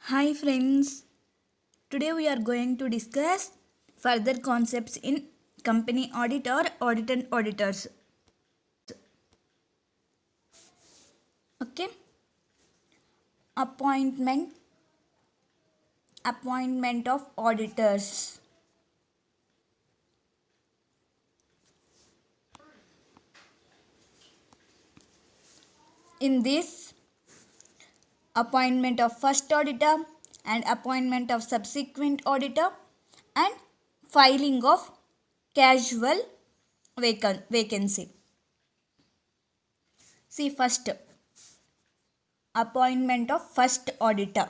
Hi friends, today we are going to discuss further concepts in company audit or audit and auditors. Okay, appointment of auditors. In this, appointment of first auditor and appointment of subsequent auditor and filing of casual vacancy. See first, appointment of first auditor.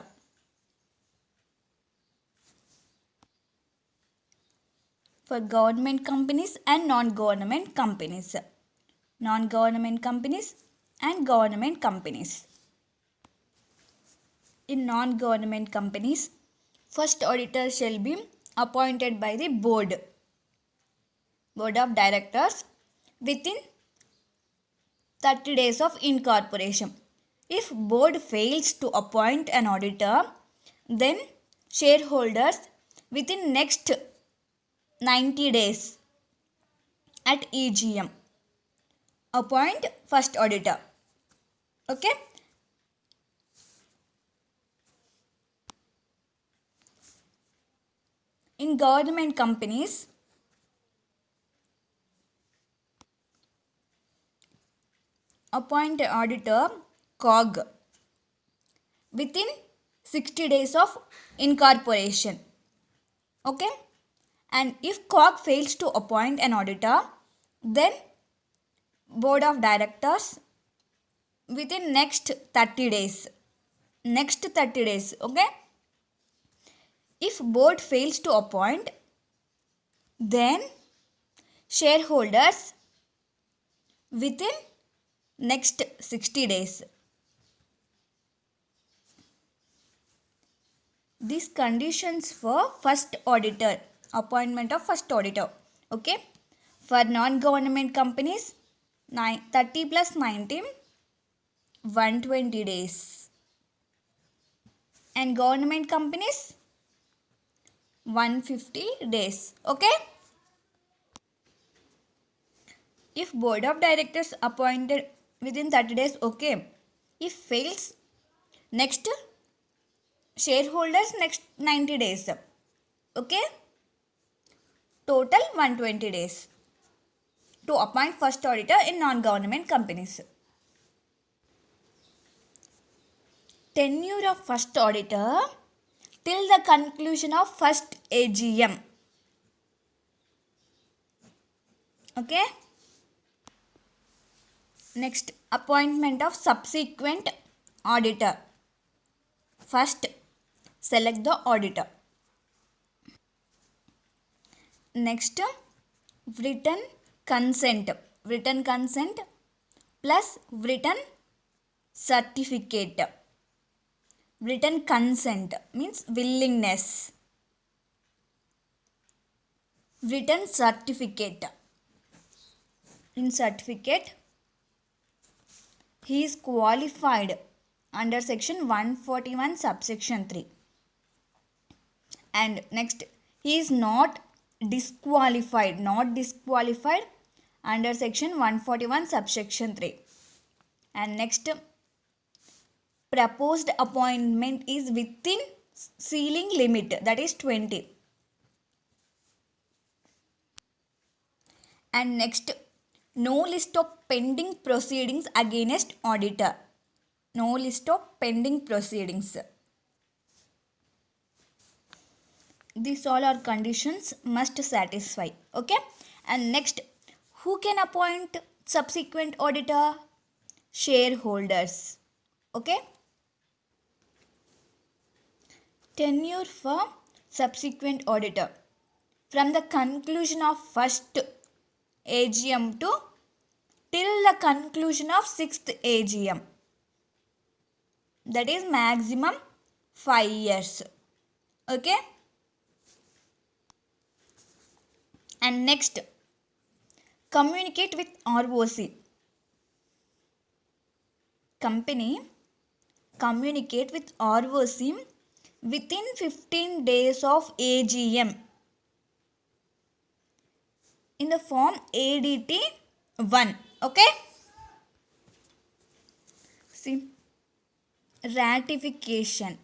For government companies and non-government companies. Non-government companies and government companies. In non-government companies, first auditor shall be appointed by the board of directors within 30 days of incorporation. If board fails to appoint an auditor, then shareholders within next 90 days at EGM appoint first auditor. Okay. In government companies, appoint an auditor COG within 60 days of incorporation. Okay. And if COG fails to appoint an auditor, then board of directors within next 30 days. Next 30 days. Okay. If board fails to appoint, then shareholders within next 60 days. These conditions for first auditor, appointment of first auditor. Okay. For non-government companies, 30 plus 90, 120 days. And government companies, 150 days. Okay. If board of directors appointed within 30 days, okay. If fails, next shareholders next 90 days. Okay. Total 120 days to appoint first auditor in non-government companies. Tenure of first auditor till the conclusion of first AGM. Okay. Next, appointment of subsequent auditor. First, select the auditor. Next, written consent. Written consent plus written certificate. Written consent means willingness. Written certificate. In certificate, he is qualified under section 141 subsection 3. And next, he is not disqualified under section 141 subsection 3. And next, proposed appointment is within ceiling limit, that is 20. And next, no list of pending proceedings against auditor. No list of pending proceedings. These all are conditions must satisfy. Okay. And next, who can appoint subsequent auditor? Shareholders. Okay. Tenure for subsequent auditor from the conclusion of first AGM to till the conclusion of 6th AGM. That is maximum 5 years. Okay. And next, communicate with ROC. Company communicate with ROC within 15 days of AGM in the form ADT 1. Okay. See, ratification.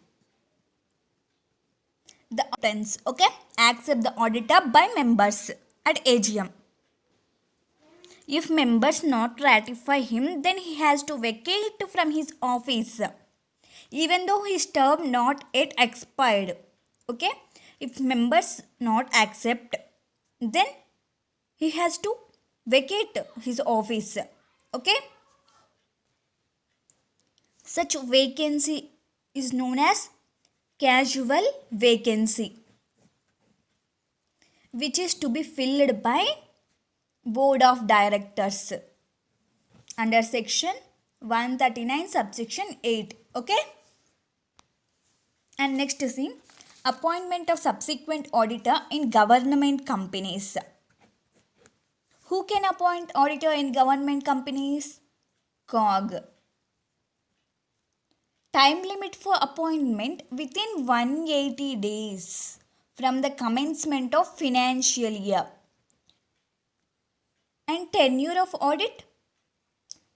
The offense, okay, accept the auditor by members at AGM. If members not ratify him, then he has to vacate from his office, even though his term not yet expired. Okay, if members not accept, then he has to vacate his office. Okay, such vacancy is known as casual vacancy, which is to be filled by board of directors under section 139 subsection 8. Okay, and next is the appointment of subsequent auditor in government companies. Who can appoint auditor in government companies? COG. Time limit for appointment within 180 days from the commencement of financial year. And tenure of audit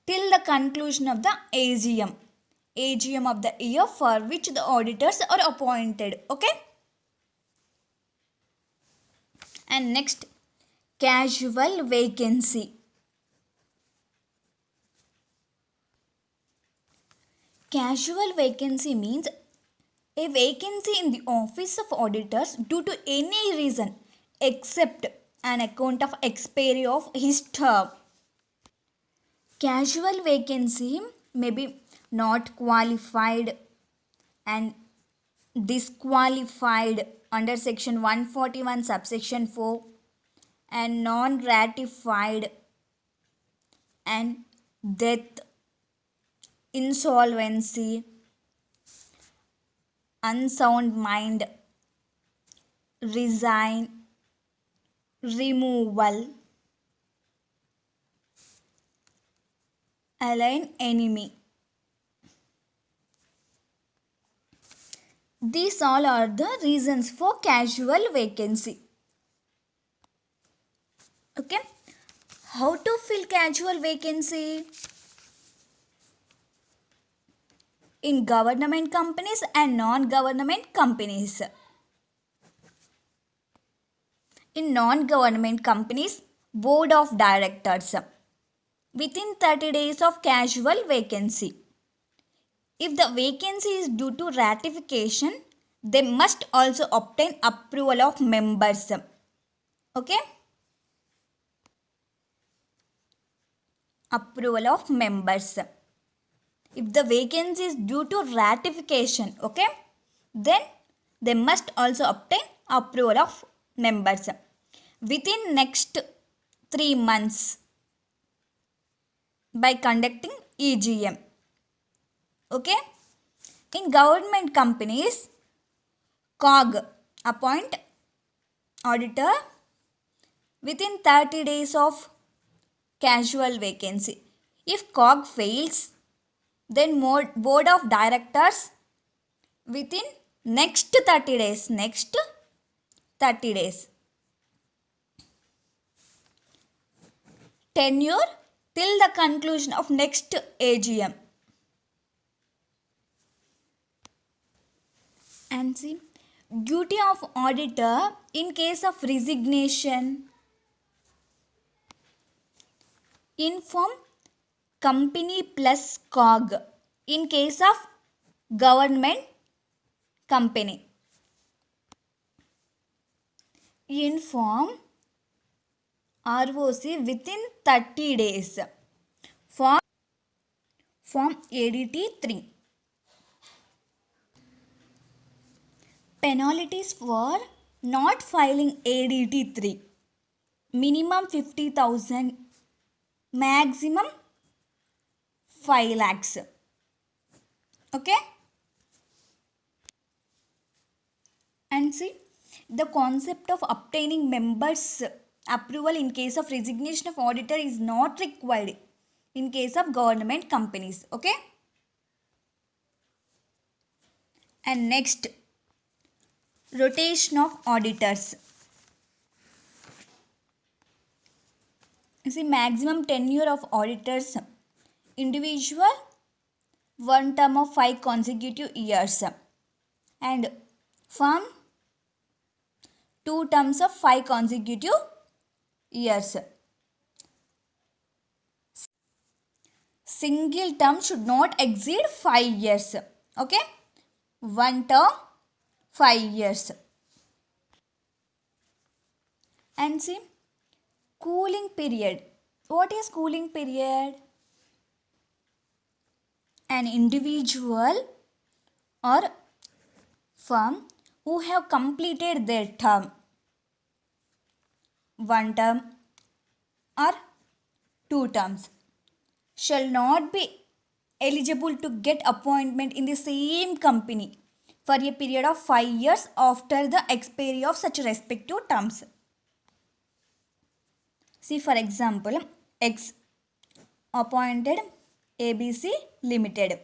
till the conclusion of the AGM of the year for which the auditors are appointed. Okay. And next, casual vacancy. Casual vacancy means a vacancy in the office of auditors due to any reason except an account of expiry of his term. Casual vacancy may be not qualified and disqualified under section 141 subsection 4 and non-ratified and death, insolvency, unsound mind, resign, removal, align enemy. These all are the reasons for casual vacancy. Okay. How to fill casual vacancy? In government companies and non-government companies. In non-government companies, board of directors within 30 days of casual vacancy. If the vacancy is due to ratification, they must also obtain approval of members. Okay? Approval of members. If the vacancy is due to ratification, okay, then they must also obtain approval of members within next 3 months by conducting EGM. Okay. In government companies, COG appoint auditor within 30 days of casual vacancy. If COG fails, then board of directors within next 30 days. Tenure till the conclusion of next AGM. And see, duty of auditor in case of resignation, inform company plus COG in case of government company. Inform ROC within 30 days. Form ADT 3. Penalties for not filing ADT 3. Minimum 50,000, maximum 5 lakhs. Okay. And see, the concept of obtaining members' approval in case of resignation of auditor is not required in case of government companies. Okay. And next, Rotation of auditors. See, maximum tenure of auditors, individual 1 term of 5 consecutive years, and firm 2 terms of 5 consecutive years. Single term should not exceed 5 years. Okay, 1 term 5 years. And see, cooling period. What is cooling period? An individual or firm who have completed their term, 1 term or 2 terms, shall not be eligible to get appointment in the same company for a period of 5 years after the expiry of such respective terms. See, for example, X appointed ABC Limited.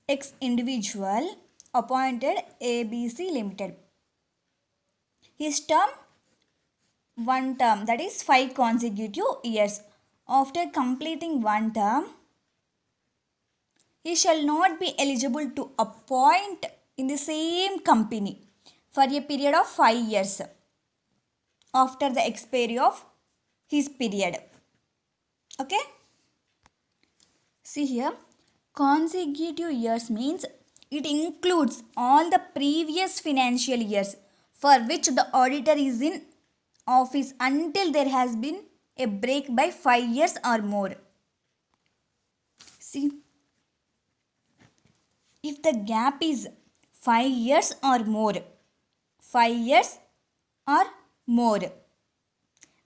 X individual appointed ABC Limited. His term, 1 term, that is 5 consecutive years. After completing 1 term, he shall not be eligible to appoint in the same company for a period of 5 years after the expiry of his period. Okay? See here, consecutive years means it includes all the previous financial years for which the auditor is in office until there has been a break by 5 years or more. See, if the gap is 5 years or more, 5 years or more,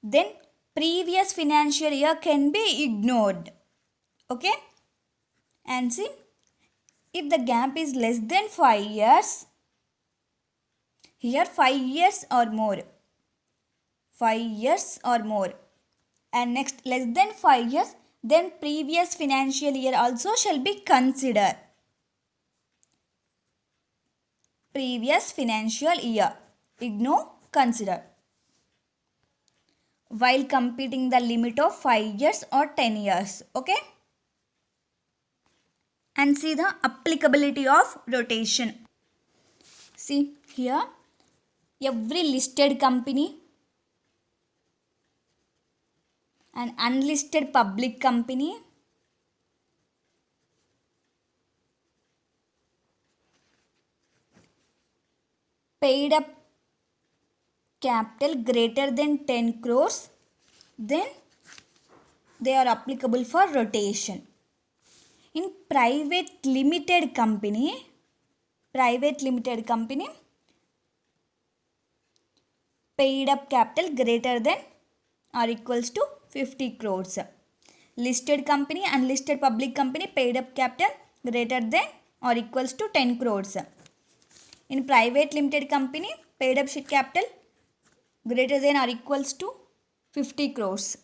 then previous financial year can be ignored. Okay? And see, if the gap is less than 5 years, here 5 years or more, 5 years or more, and next less than 5 years, then previous financial year also shall be considered. Previous financial year, ignore, consider, while computing the limit of 5 years or 10 years. Okay? And see the applicability of rotation. See here, every listed company and unlisted public company, paid up capital greater than 10 crores, then they are applicable for rotation. In private limited company, paid up capital greater than or equals to 50 crores. Listed company, unlisted public company, paid up capital greater than or equals to 10 crores. In private limited company, paid up share capital greater than or equals to 50 crores.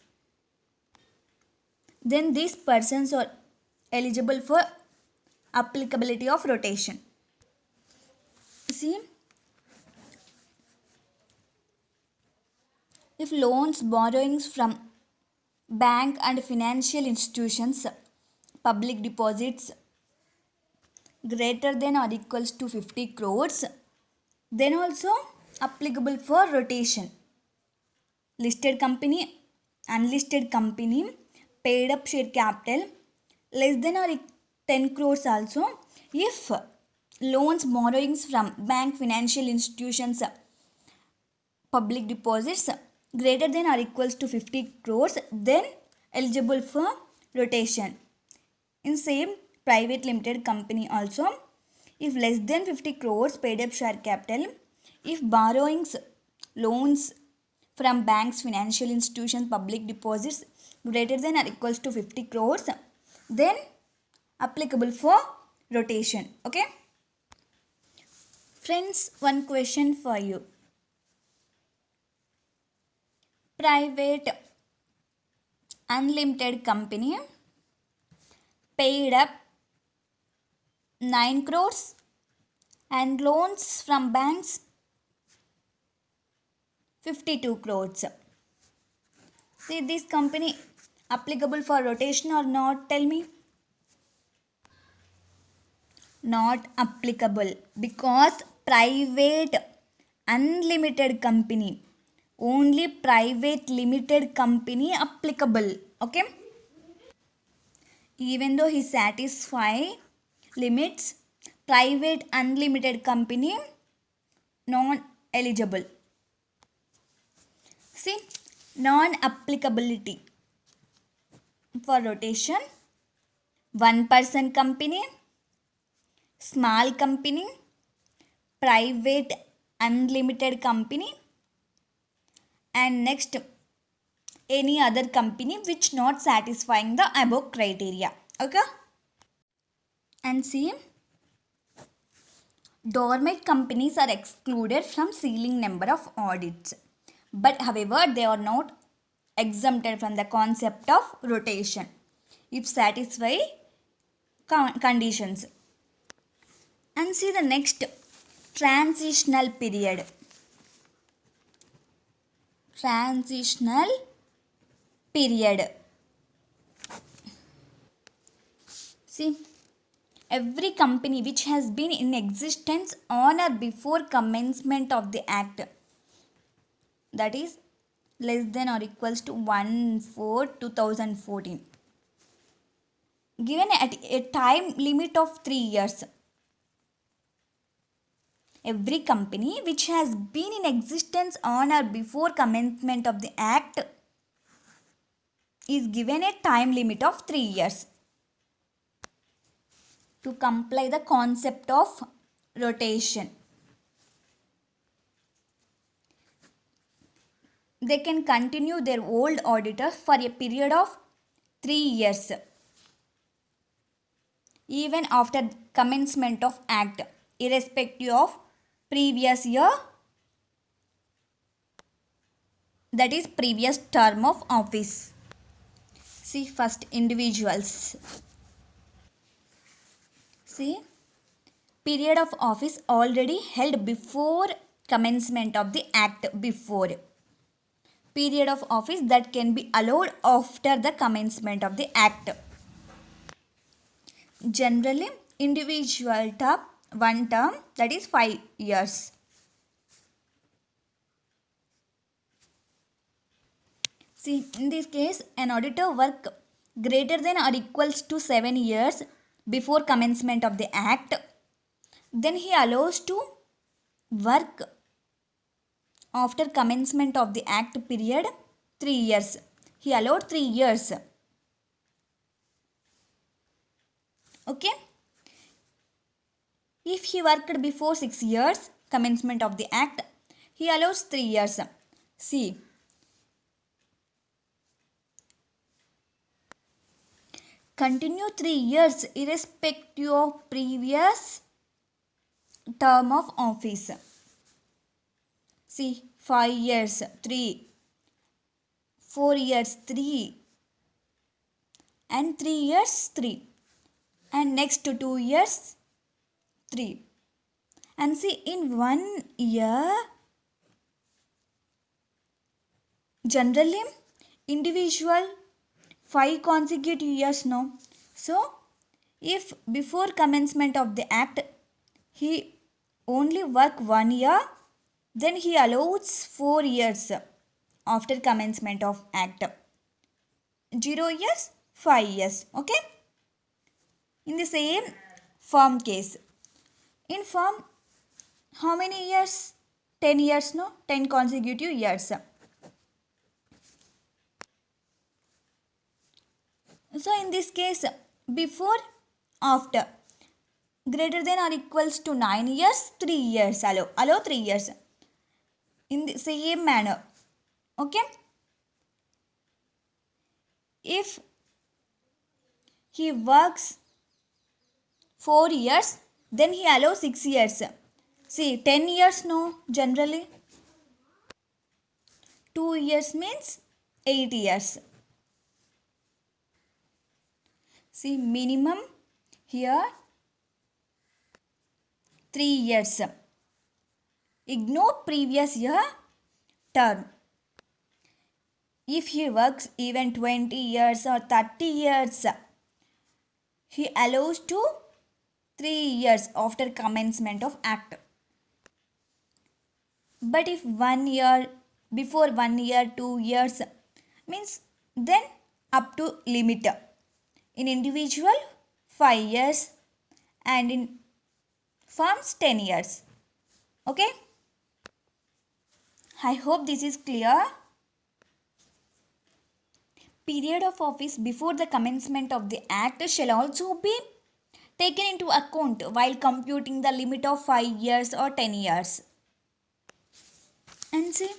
Then these persons are eligible for applicability of rotation. See, if loans, borrowings from bank and financial institutions, public deposits greater than or equals to 50 crores, then also applicable for rotation. Listed company, unlisted company, paid up share capital less than or 10 crores also. If loans, borrowings from bank, financial institutions, public deposits greater than or equals to 50 crores, then eligible for rotation. In same private limited company also, if less than 50 crores paid up share capital, if borrowings, loans from banks, financial institutions, public deposits greater than or equals to 50 crores, then applicable for rotation. Okay? Friends, one question for you. Private unlimited company paid up 9 crores and loans from banks 52 crores. See, this company applicable for rotation or not? Tell me. Not applicable because private unlimited company, only private limited company applicable. Okay, even though he satisfy limits, private unlimited company non eligible. See, non applicability for rotation: one person company, small company, private unlimited company, and next any other company which not satisfying the above criteria. Okay, and see, dormant companies are excluded from ceiling number of audits, but however they are not exempted from the concept of rotation if satisfy conditions. And see the next, transitional period. Transitional period. See, every company which has been in existence on or before commencement of the act, that is less than or equals to 1/4/2014, given at a time limit of 3 years. Every company which has been in existence on or before commencement of the act is given a time limit of 3 years to comply the concept of rotation. They can continue their old auditor for a period of 3 years even after commencement of act, irrespective of previous year, that is previous term of office. See, first individuals. See, period of office already held before commencement of the act. Before period of office that can be allowed after the commencement of the act. Generally individual term, one term, that is 5 years. See, in this case, an auditor work greater than or equals to 7 years before commencement of the act, then he allows to work after commencement of the act period 3 years. He allowed 3 years. Okay. If he worked before 6 years commencement of the act, he allows 3 years. See, continue 3 years irrespective of previous term of office. See, 5 years 3, 4 years 3, and 3 years 3, and next to 2 years 3. And see, in 1 year, generally individual 5 consecutive years, no. So, if before commencement of the act he only work 1 year, then he allows 4 years after commencement of act. 0 years, 5 years. Okay. In the same firm case, in firm how many years? 10 years, no. 10 consecutive years. So in this case, before, after, greater than or equals to 9 years, 3 years allow 3 years. In the same manner. Okay. If he works 4 years, then he allows 6 years. See, 10 years, no, generally. 2 years means 8 years. See, minimum here 3 years. Ignore previous year term. If he works even 20 years or 30 years, he allows to 3 years after commencement of act. But if 1 year, before 1 year, 2 years, means then up to limit. In individual 5 years and in firms 10 years. Okay. I hope this is clear. Period of office before the commencement of the act shall also be taken into account while computing the limit of 5 years or 10 years. And see,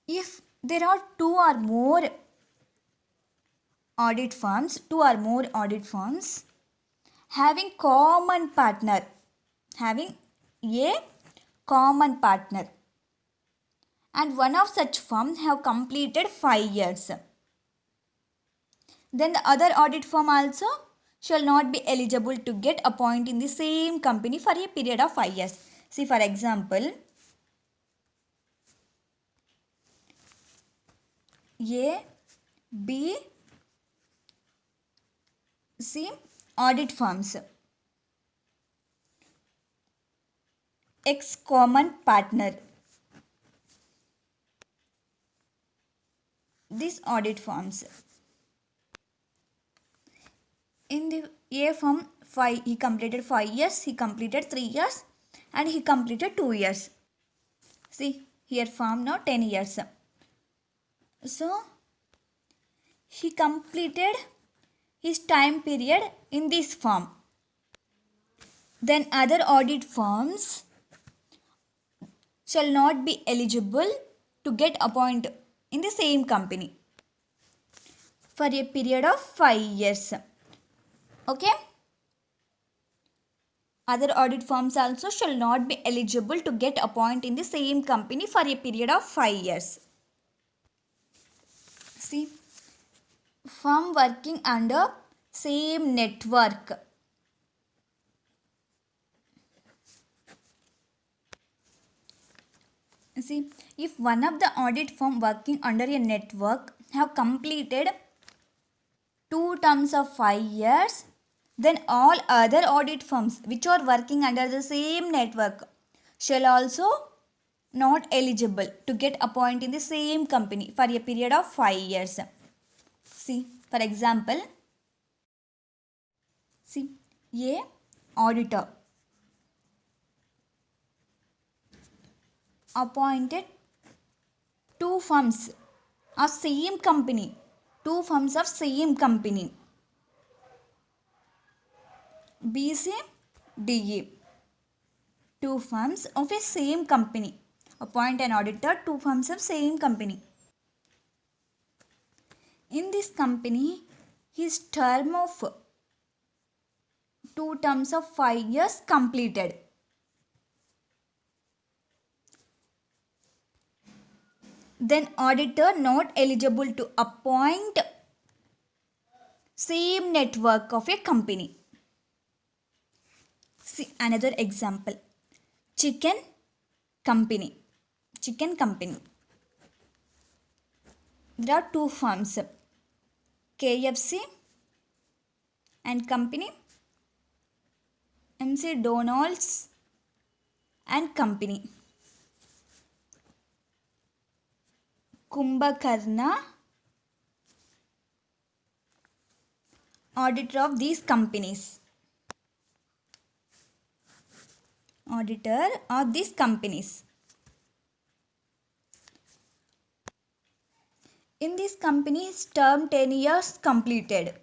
if there are two or more audit firms having a common partner, and one of such firms have completed 5 years, then the other audit firm also shall not be eligible to get appointed in the same company for a period of 5 years. See, for example, A, B, C audit firms, X common partner. These audit firms. In the A firm, he completed 5 years, he completed 3 years, and he completed 2 years. See, here firm now 10 years. So, he completed his time period in this firm. Then other audit firms shall not be eligible to get appointed in the same company for a period of 5 years. Okay. Other audit firms also shall not be eligible to get appointed in the same company for a period of 5 years. See, firm working under same network. See, if one of the audit firm working under a network have completed 2 terms of 5 years, then all other audit firms which are working under the same network shall also not eligible to get appointed in the same company for a period of 5 years. See, for example, see, A auditor appointed 2 firms of same company, BC, DE, 2 firms of a same company. Appoint an auditor, 2 firms of same company. In this company, his term of 2 terms of 5 years completed. Then auditor not eligible to appoint same network of a company. See another example. Chicken company. There are 2 firms, KFC and company, MC Donald's and company, Kumbhakarna, auditor of these companies. Auditor of these companies. In this company's term 10 years completed.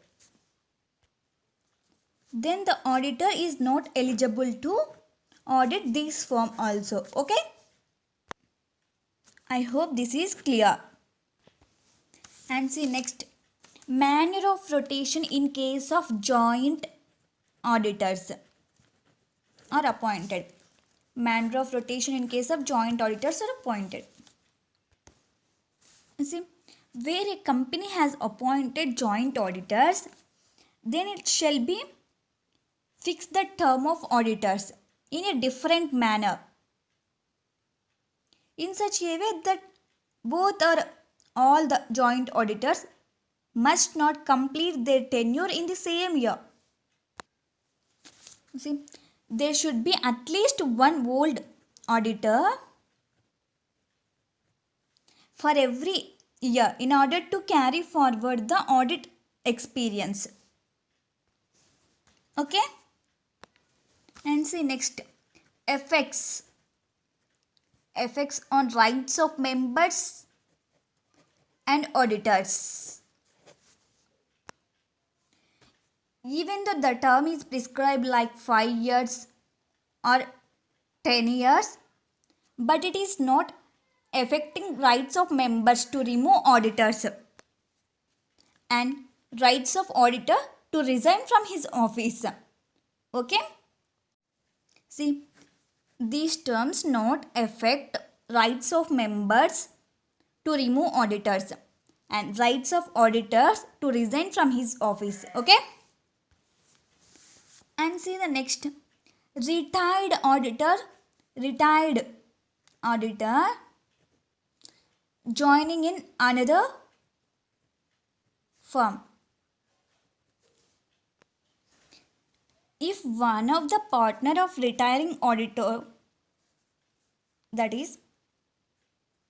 Then the auditor is not eligible to audit this firm also. Okay. I hope this is clear. And see next, manner of rotation in case of joint auditors are appointed. Manner of rotation in case of joint auditors are appointed. See, where a company has appointed joint auditors, then it shall be fix the term of auditors in a different manner in such a way that both or all the joint auditors must not complete their tenure in the same year. See, there should be at least one old auditor for every year in order to carry forward the audit experience. Okay? And see next, effects on rights of members and auditors. Even though the term is prescribed like 5 years or 10 years, but it is not affecting rights of members to remove auditors and rights of auditor to resign from his office. Okay? See, these terms not affect rights of members to remove auditors and rights of auditors to resign from his office. Okay? And see the next, retired auditor joining in another firm. If one of the partner of retiring auditor, that is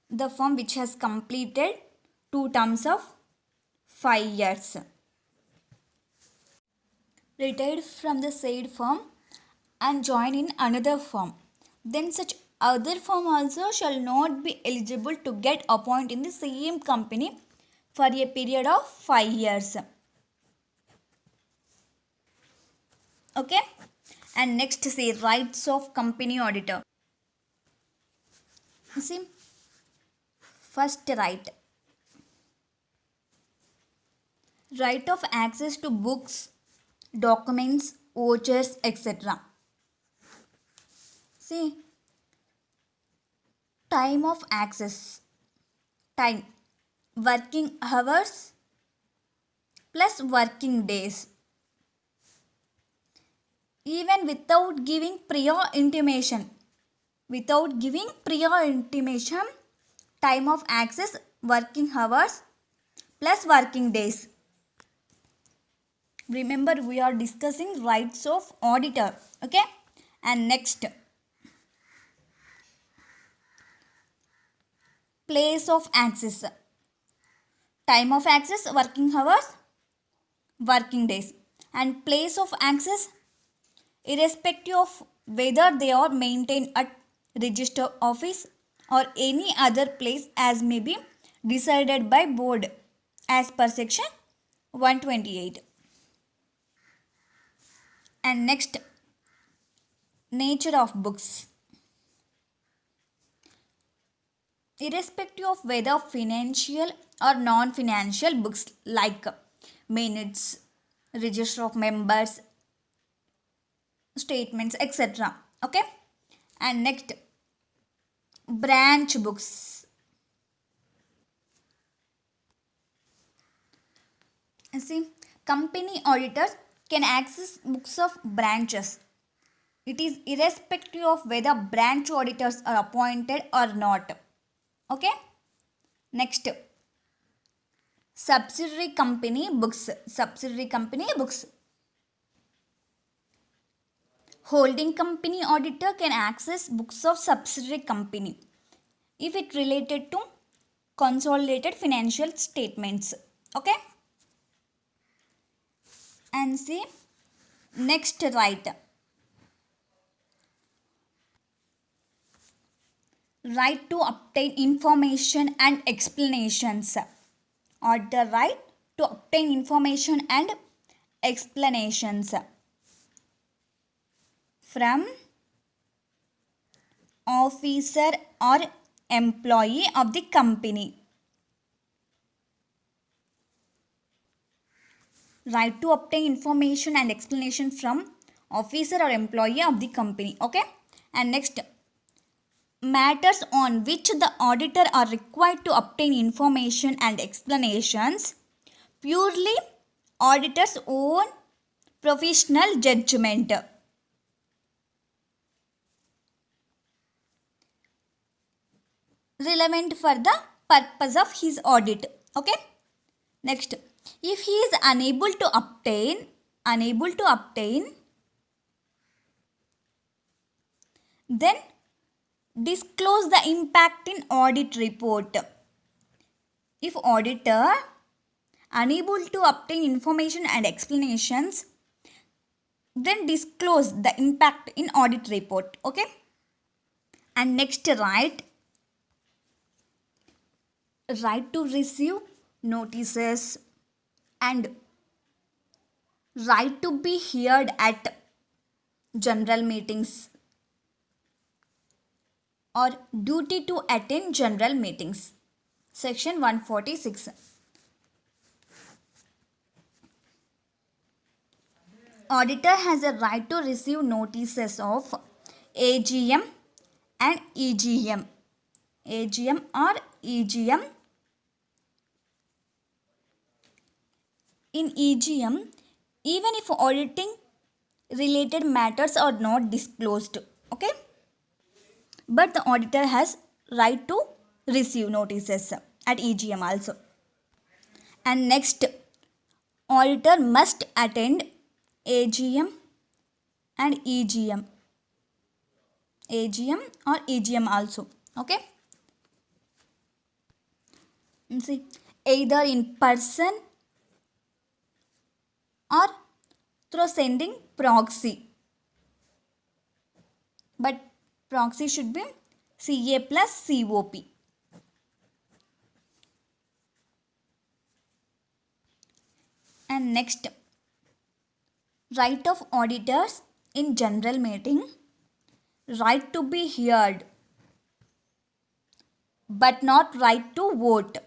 the firm which has completed 2 terms of 5 years, retired from the said firm and join in another firm, then such other firm also shall not be eligible to get appointed in the same company for a period of 5 years. Okay? And next say rights of company auditor. See, first right of access to books, documents, vouchers, etc. See, time of access, time, working hours plus working days. Even without giving prior intimation, time of access, working hours plus working days. Remember, we are discussing rights of auditor. Okay? And next, place of access, time of access, working hours, working days. And place of access, irrespective of whether they are maintained at register office or any other place as may be decided by board as per section 128. And next, nature of books. Irrespective of whether financial or non-financial books like minutes, register of members, statements, etc. Okay? And next, branch books. See, company auditors can access books of branches. It is irrespective of whether branch auditors are appointed or not. Okay? Next, subsidiary company books. Holding company auditor can access books of subsidiary company if it related to consolidated financial statements. Okay? And see, next right to obtain information and explanations, or the right to obtain information and explanations from officer or employee of the company. Right to obtain information and explanation from officer or employee of the company. Okay? And next, matters on which the auditor are required to obtain information and explanations, purely auditor's own professional judgment. Relevant for the purpose of his audit. Okay. Next, if he is unable to obtain, then disclose the impact in audit report. If auditor unable to obtain information and explanations, then disclose the impact in audit report. Okay. And next, right to receive notices and right to be heard at general meetings or duty to attend general meetings. Section 146. Auditor has a right to receive notices of AGM and EGM. AGM or EGM. In EGM, even if auditing related matters are not disclosed, okay? But the auditor has right to receive notices at EGM also. And next, auditor must attend AGM and EGM. AGM or EGM also, okay? See, either in person or through sending proxy. But proxy should be CA plus COP. And next, right of auditors in general meeting, right to be heard, but not right to vote.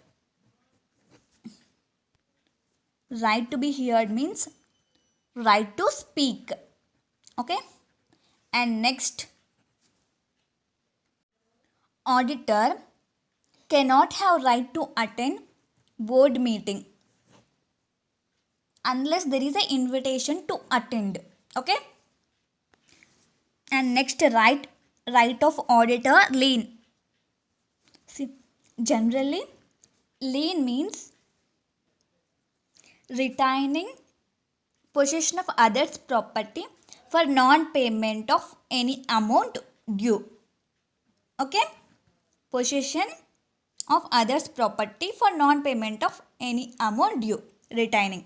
Right to be heard means right to speak. Okay. And next, auditor cannot have right to attend board meeting unless there is an invitation to attend. Okay. And next, right of auditor lien. See, generally lien means retaining possession of others' property for non-payment of any amount due. Okay? Possession of others' property for non-payment of any amount due. Retaining.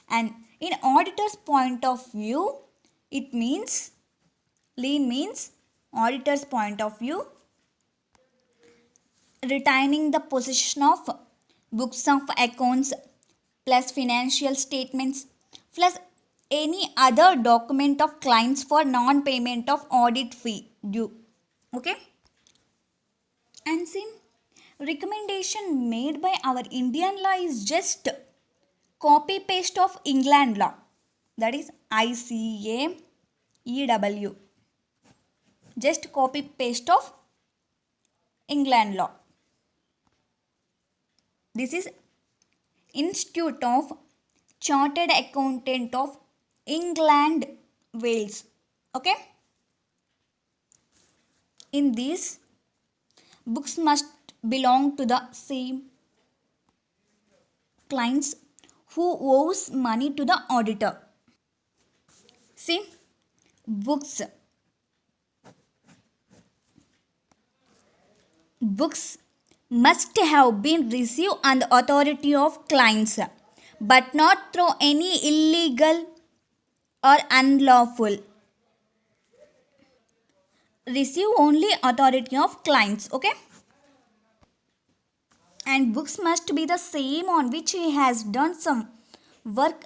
And in auditor's point of view, it means, lien means, auditor's point of view, retaining the possession of books of accounts plus financial statements plus any other document of clients for non-payment of audit fee due. Okay. And see, recommendation made by our Indian law is just copy paste of England law, that is ICAEW. Just copy paste of England law. This is Institute of Chartered Accountant of England, Wales. Okay. In this, books must belong to the same clients who owes money to the auditor. See, books must have been received on the authority of clients, but not through any illegal or unlawful. Receive only authority of clients. Okay. And books must be the same on which he has done some work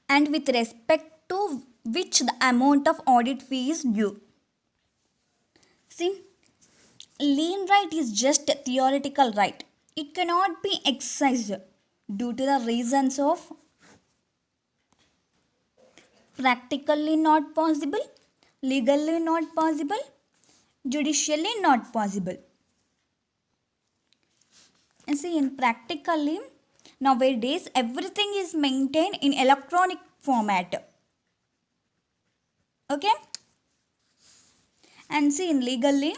and with respect to which the amount of audit fee is due. See, lien right is just a theoretical right. It cannot be exercised due to the reasons of practically not possible, legally not possible, judicially not possible. And see, in practically, Nowadays, everything is maintained in electronic format. Okay? And see, in legally,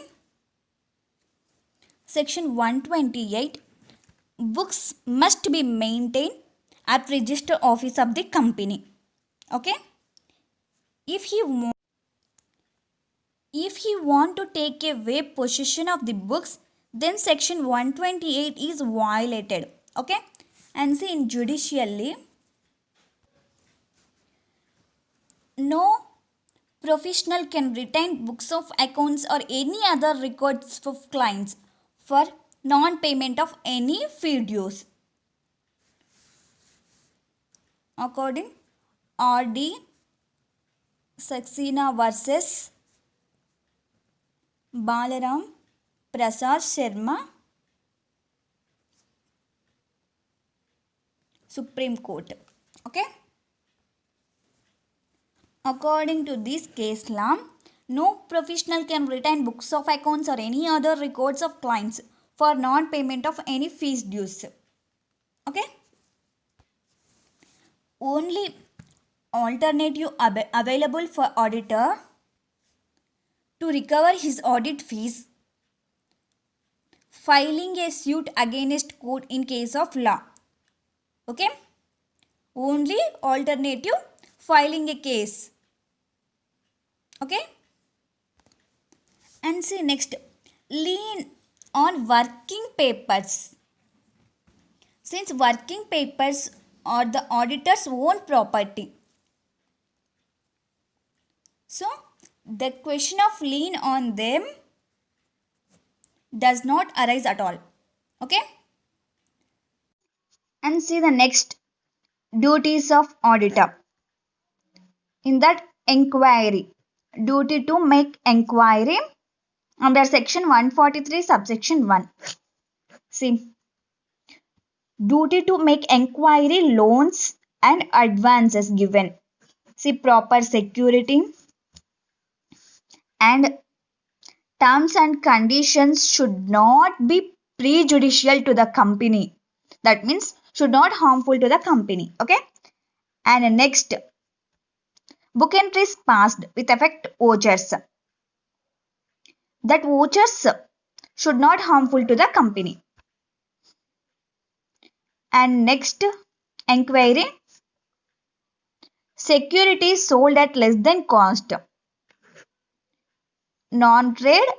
section 128, books must be maintained at register office of the company. Okay? If he want to take away possession of the books, then section 128 is violated. Okay? And see, in judicially, no professional can retain books of accounts or any other records of clients for non-payment of any fee dues. According R.D. Saxena versus Balaram Prasad Sharma, Supreme Court. Okay? According to this case law, no professional can retain books of accounts or any other records of clients for non-payment of any fees dues. Okay? Only alternative available for auditor to recover his audit fees, filing a suit against court in case of law. Okay? Only alternative, filing a case. Okay? And see next, lien on working papers. Since working papers are the auditor's own property, so the question of lien on them does not arise at all. Okay? And see the next, duties of auditor. In that, inquiry, duty to make inquiry under section 143 subsection 1. See, duty to make inquiry, loans and advances given. See, proper security and terms and conditions should not be prejudicial to the company. That means should not harmful to the company. Okay? And next, book entries passed with effect vouchers. That vouchers should not harmful to the company. And next, inquiry, securities sold at less than cost, non-trade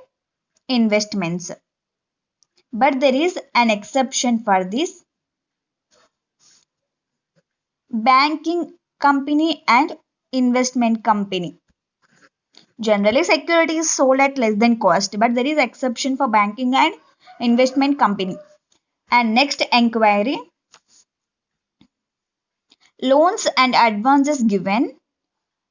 investments. But there is an exception for this, banking company and investment company. Generally, securities sold at less than cost, but there is exception for banking and investment company. And next, inquiry, loans and advances given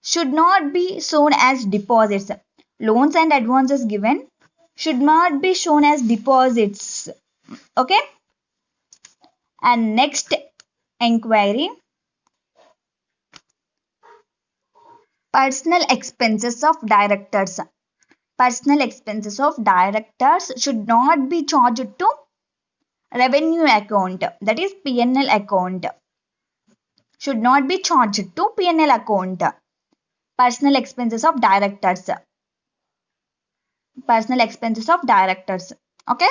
should not be shown as deposits. Loans and advances given should not be shown as deposits. Okay? And next, inquiry, personal expenses of directors. Personal expenses of directors should not be charged to revenue account, that is P&L account. Should not be charged to P&L account. Personal expenses of directors. Personal expenses of directors. Okay?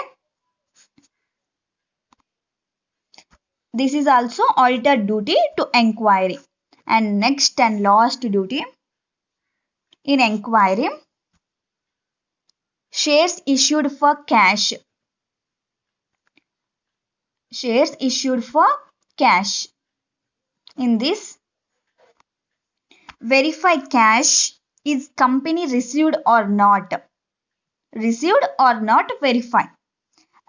This is also auditor duty to inquiry. And next and last duty, in inquiry, shares issued for cash. Shares issued for cash. In this, verify cash is company received or not. Received or not, verify.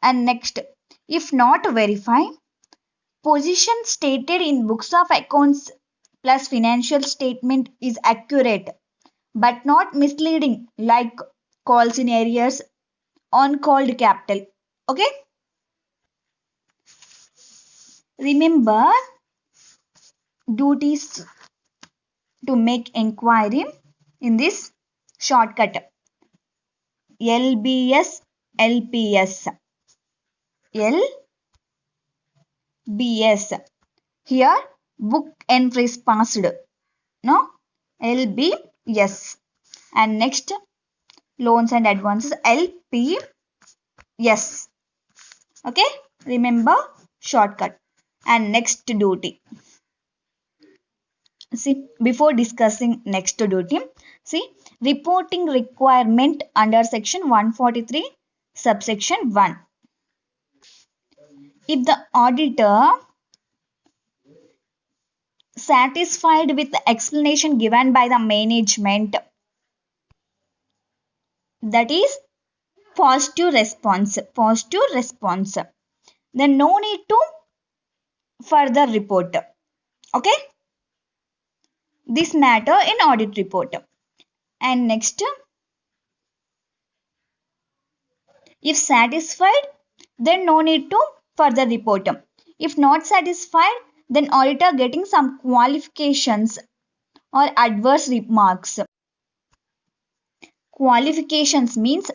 And next, if not verify, position stated in books of accounts plus financial statement is accurate but not misleading, like calls in areas on called capital. Okay? Remember duties to make inquiry in this shortcut. LBS LPS. BS. Here book entries passed. No, LBS. And next loans and advances LPS. Okay, remember shortcut. And next duty. See, before discussing next duty, see, reporting requirement under section 143 subsection 1. If the auditor satisfied with the explanation given by the management, that is positive response, then no need to further report. Okay, this matter in audit report. And next, if satisfied, then no need to further report. If not satisfied, then auditor getting some qualifications or adverse remarks. Qualifications means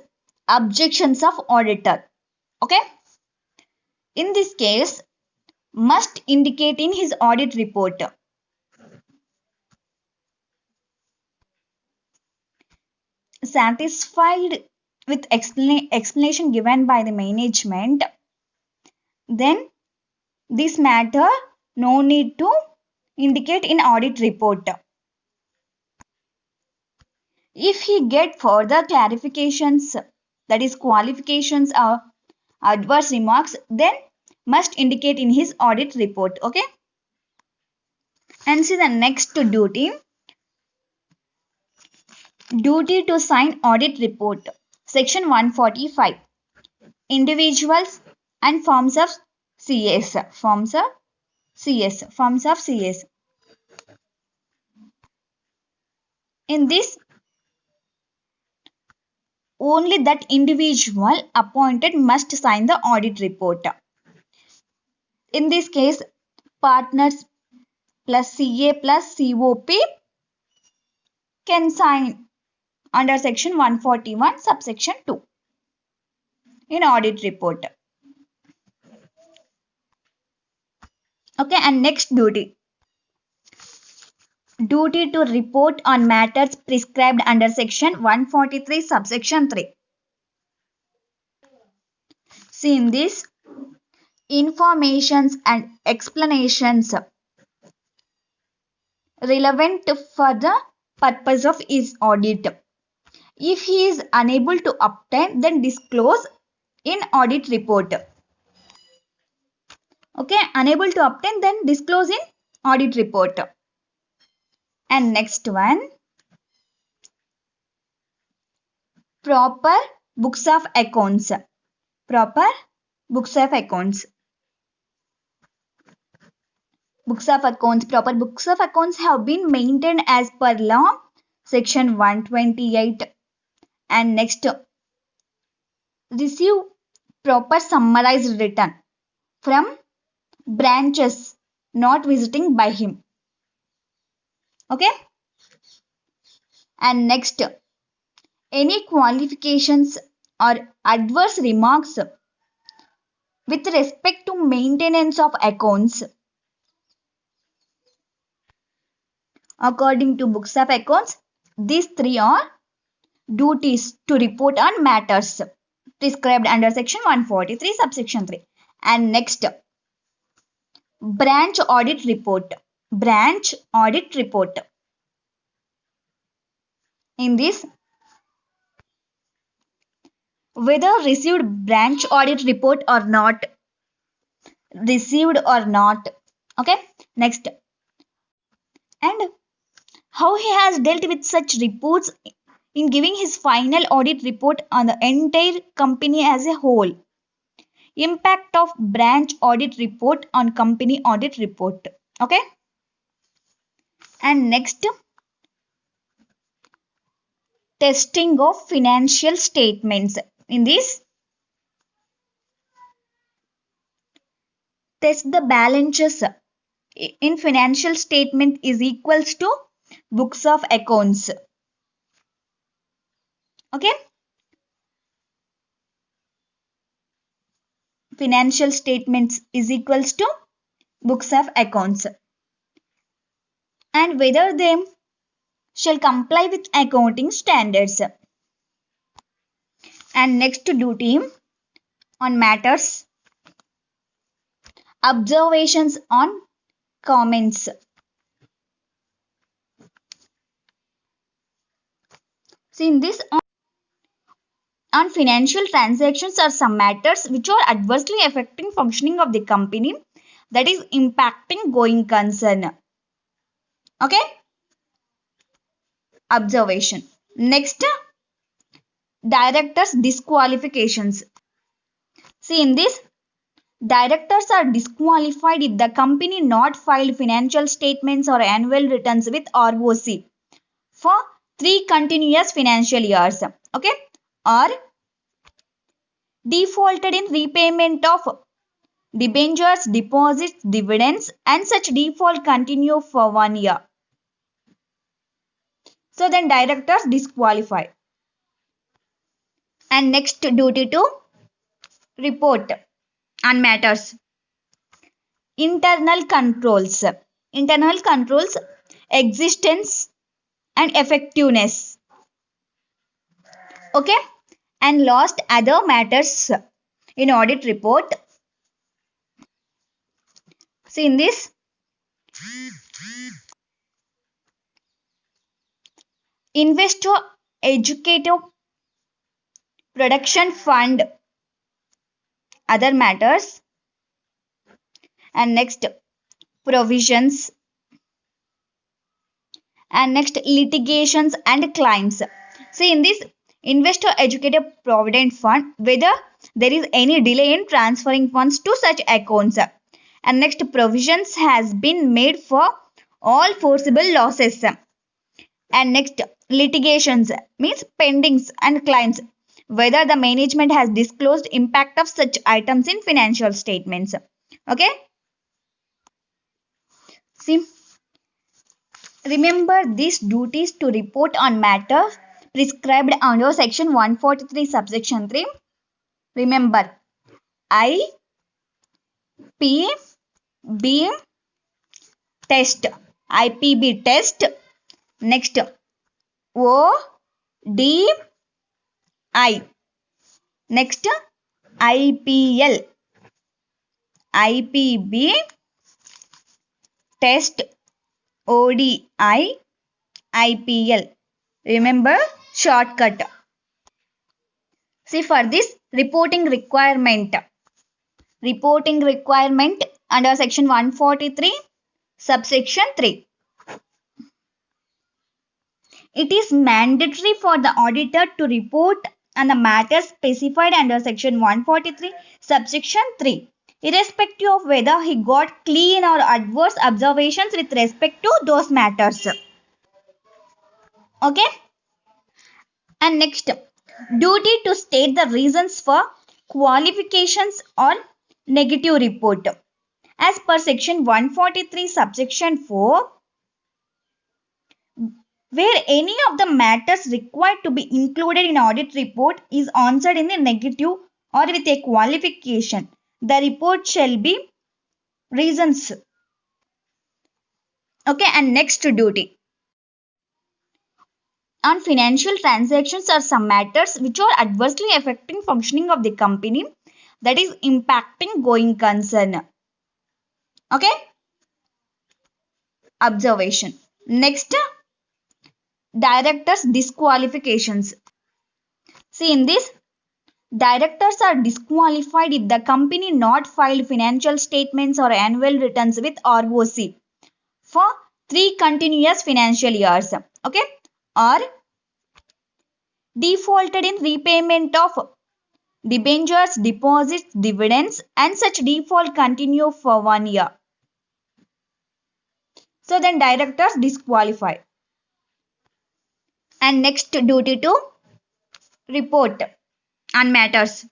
objections of auditor. Okay, in this case must indicate in his audit report. Satisfied with explanation given by the management, then this matter no need to indicate in audit report. If he get further clarifications, that is qualifications or adverse remarks, then must indicate in his audit report. Okay, and see the next duty to sign audit report, section 145, individuals and forms of CS. In this, only that individual appointed must sign the audit report. In this case, partners plus CA plus COP can sign under section 141 subsection 2 in audit report. Okay, and next duty to report on matters prescribed under section 143 subsection 3. See, in this, informations and explanations relevant for the purpose of his audit. If he is unable to obtain, then disclose in audit report. Okay, unable to obtain, then disclose in audit report. And next one, proper books of accounts. Proper books of accounts. Proper books of accounts have been maintained as per law, section 128. And next, receive proper summarized return from branches not visiting by him. Okay, and next, any qualifications or adverse remarks with respect to maintenance of accounts. According to books of accounts, these three are duties to report on matters prescribed under section 143 subsection 3. And next, branch audit report. In this, whether received branch audit report or not. Okay, next, and how he has dealt with such reports in giving his final audit report on the entire company as a whole. Impact of branch audit report on company audit report. Okay, and next, testing of financial statements. In this, test the balances in financial statement is equals to books of accounts. Okay, financial statements is equals to books of accounts and whether they shall comply with accounting standards. And next duty on matters, observations on comments. See in this on financial transactions are some matters which are adversely affecting functioning of the company, that is impacting going concern. Okay, observation. Next, directors disqualifications. See in this, directors are disqualified if the company not filed financial statements or annual returns with ROC for 3 continuous financial years. Okay, or defaulted in repayment of debentures, deposits, dividends, and such default continue for 1 year. So then directors disqualify. And next duty to report on matters. Internal controls. Internal controls, existence and effectiveness. Okay. And lost other matters in audit report. See in this, investor educative production fund, other matters. And next provisions. And next litigations and claims. See in this, investor educative provident fund, whether there is any delay in transferring funds to such accounts. And next provisions has been made for all forcible losses. And next litigations means pendings and claims, whether the management has disclosed impact of such items in financial statements. Okay, see, remember these duties to report on matters prescribed under section 143 subsection 3. Remember, I, P, B test, IPB test. Next, O, D, I. Next, IPL, IPB test, ODI, IPL. Remember, shortcut. See for this reporting requirement. Reporting requirement under section 143 subsection 3. It is mandatory for the auditor to report on the matters specified under section 143 subsection 3, irrespective of whether he got clean or adverse observations with respect to those matters. Okay. And next, duty to state the reasons for qualifications or negative report. As per section 143 subsection 4, where any of the matters required to be included in audit report is answered in the negative or with a qualification, the report shall be reasons. Okay, and next duty on financial transactions are some matters which are adversely affecting functioning of the company, that is impacting going concern. Okay, observation. Next, directors disqualifications. See in this, directors are disqualified if the company not filed financial statements or annual returns with ROC for 3 continuous financial years. Okay, or defaulted in repayment of debentures, deposits, dividends, and such default continue for 1 year. So then directors disqualify. And next duty to report on matters.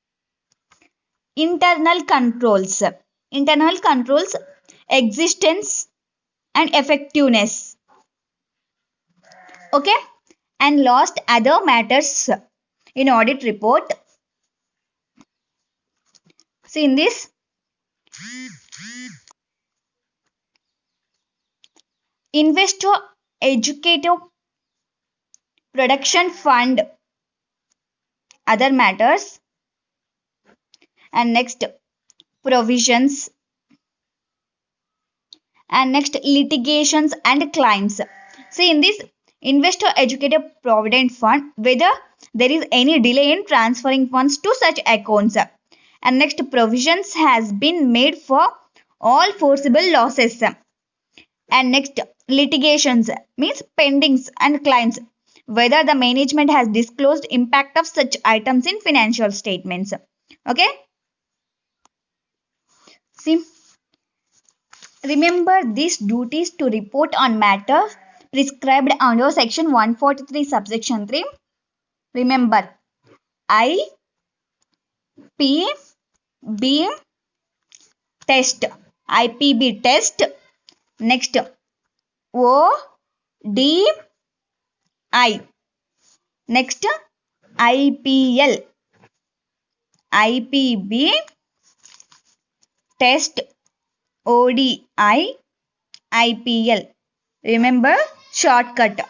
Internal controls. Internal controls, existence and effectiveness. Okay, and lost other matters in audit report. See in this, Investor Educative Production Fund, other matters. And next, provisions. And next, litigations and claims. See, in this Investor Educative Provident Fund, whether there is any delay in transferring funds to such accounts. And next, provisions has been made for all forcible losses. And next, litigations means pendings and claims, whether the management has disclosed impact of such items in financial statements. Okay. See, remember these duties to report on matters prescribed under section 143 subsection 3. Remember, I, P, B test, IPB test. Next, O, D, I. Next, IPL, IPB test, ODI, IPL. Remember, shortcut.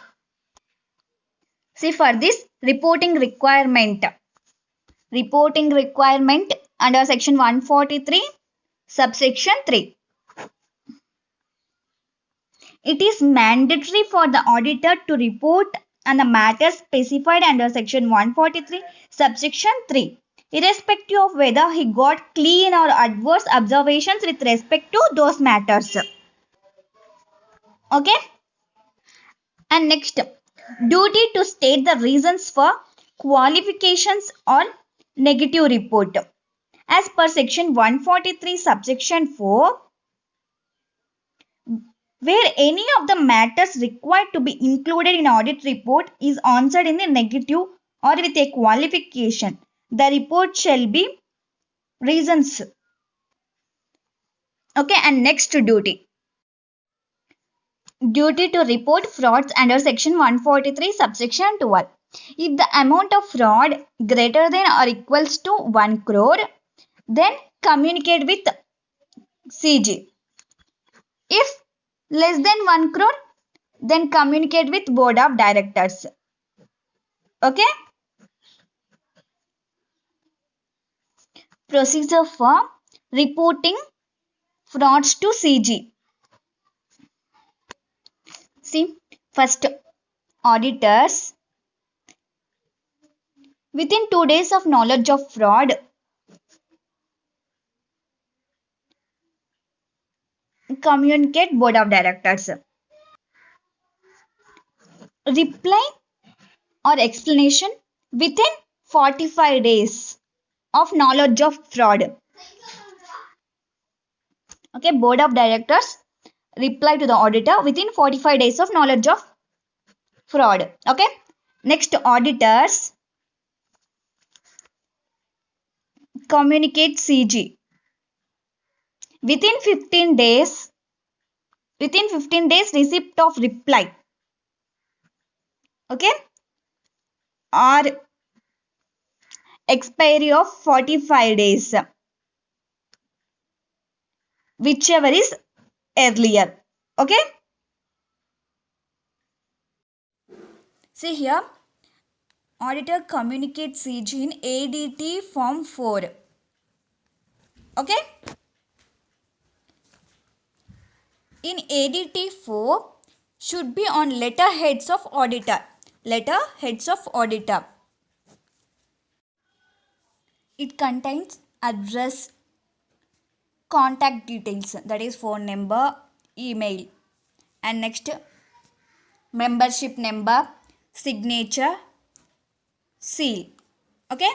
See, for this reporting requirement under section 143 subsection 3. It is mandatory for the auditor to report on the matters specified under section 143 subsection 3, irrespective of whether he got clean or adverse observations with respect to those matters. Okay. And next, duty to state the reasons for qualifications or negative report. As per section 143 subsection 4, where any of the matters required to be included in audit report is answered in the negative or with a qualification, the report shall be reasons. Okay. And next, duty. Duty to report frauds under section 143 subsection 12. If the amount of fraud greater than or equals to 1 crore, then communicate with CG. If less than 1 crore, then communicate with board of directors. Okay. Procedure for reporting frauds to CG. See, first, auditors within 2 days of knowledge of fraud communicate board of directors. Reply or explanation within 45 days of knowledge of fraud. Okay, board of directors reply to the auditor within 45 days of knowledge of fraud. Okay. Next, auditors communicate CG within 15 days. Within 15 days receipt of reply. Okay. Or expiry of 45 days. Whichever is earlier. Okay. See here, auditor communicates CG in ADT form 4. Okay. In ADT 4 should be on letterheads of auditor. Letterheads of auditor. It contains address, contact details, that is phone number, email, and next membership number, signature, seal. Okay.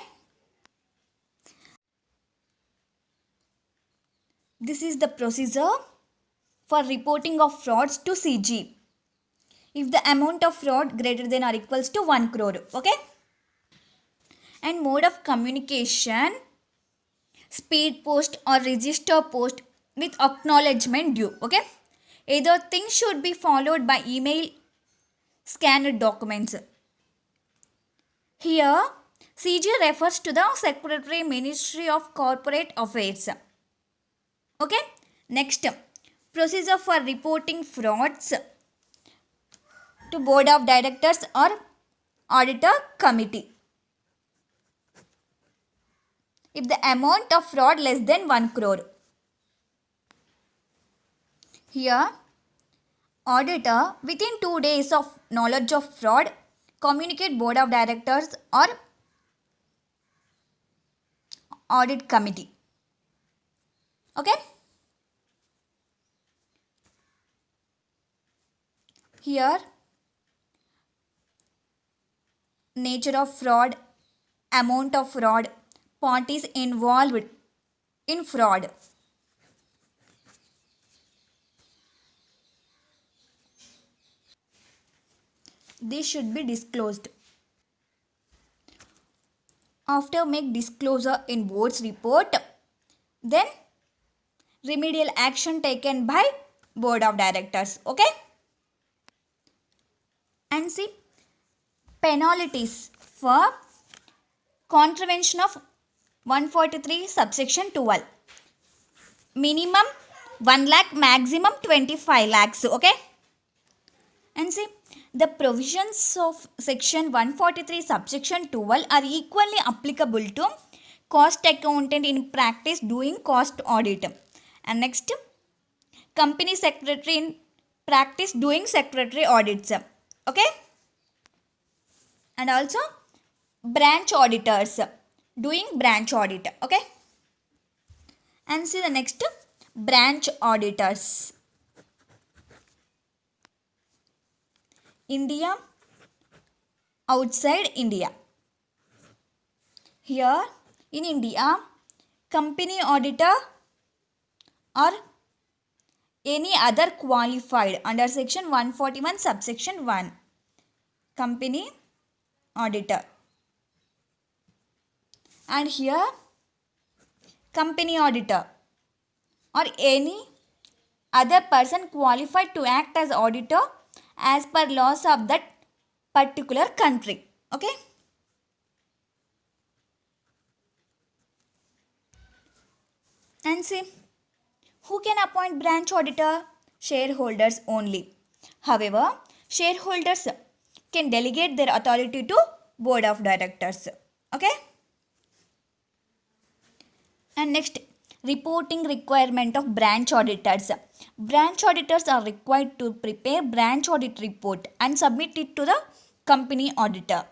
This is the procedure for reporting of frauds to CG if the amount of fraud greater than or equals to 1 crore. Okay. And mode of communication, speed post or register post with acknowledgement due. Okay. Either things should be followed by email, scanned documents. Here, CG refers to the Secretary, Ministry of Corporate Affairs. Okay. Next, procedure for reporting frauds to board of directors or auditor committee if the amount of fraud less than 1 crore. Here, auditor within 2 days of knowledge of fraud communicate board of directors or audit committee. Okay. Here, nature of fraud, amount of fraud, parties involved in fraud. This should be disclosed. After make disclosure in board's report, then remedial action taken by board of directors. Okay. And see, penalties for contravention of 143 subsection 12. Minimum 1 lakh, maximum 25 lakhs. Okay. And see, the provisions of section 143 subsection 12 are equally applicable to cost accountant in practice doing cost audit. And next, company secretary in practice doing secretary audits. Okay. And also branch auditors doing branch audit. Okay. And see the next, branch auditors. India, outside India. Here in India, company auditor or any other qualified under section 141 subsection 1. Company auditor. And here, company auditor or any other person qualified to act as auditor as per laws of that particular country. Okay. And see, who can appoint branch auditor? Shareholders only. However, shareholders can delegate their authority to board of directors. Okay. And next, reporting requirement of branch auditors. Branch auditors are required to prepare branch audit report and submit it to the company auditor.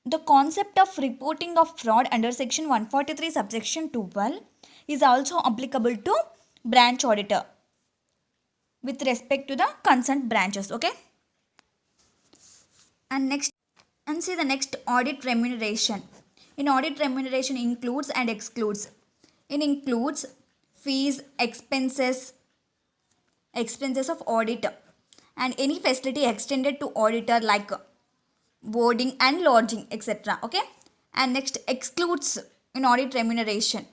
The concept of reporting of fraud under section 143 subsection 12 is also applicable to branch auditor with respect to the concerned branches. Okay. And next, and see the next, audit remuneration. In audit, remuneration includes and excludes. It includes fees, expenses of audit and any facility extended to auditor like boarding and lodging, etc. Okay. And next, excludes in audit remuneration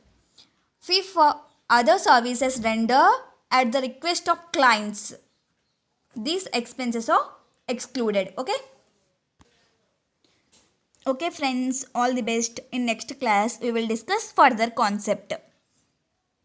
fee for other services rendered at the request of clients. These expenses are excluded. Okay. Okay friends, all the best. In next class we will discuss further concept.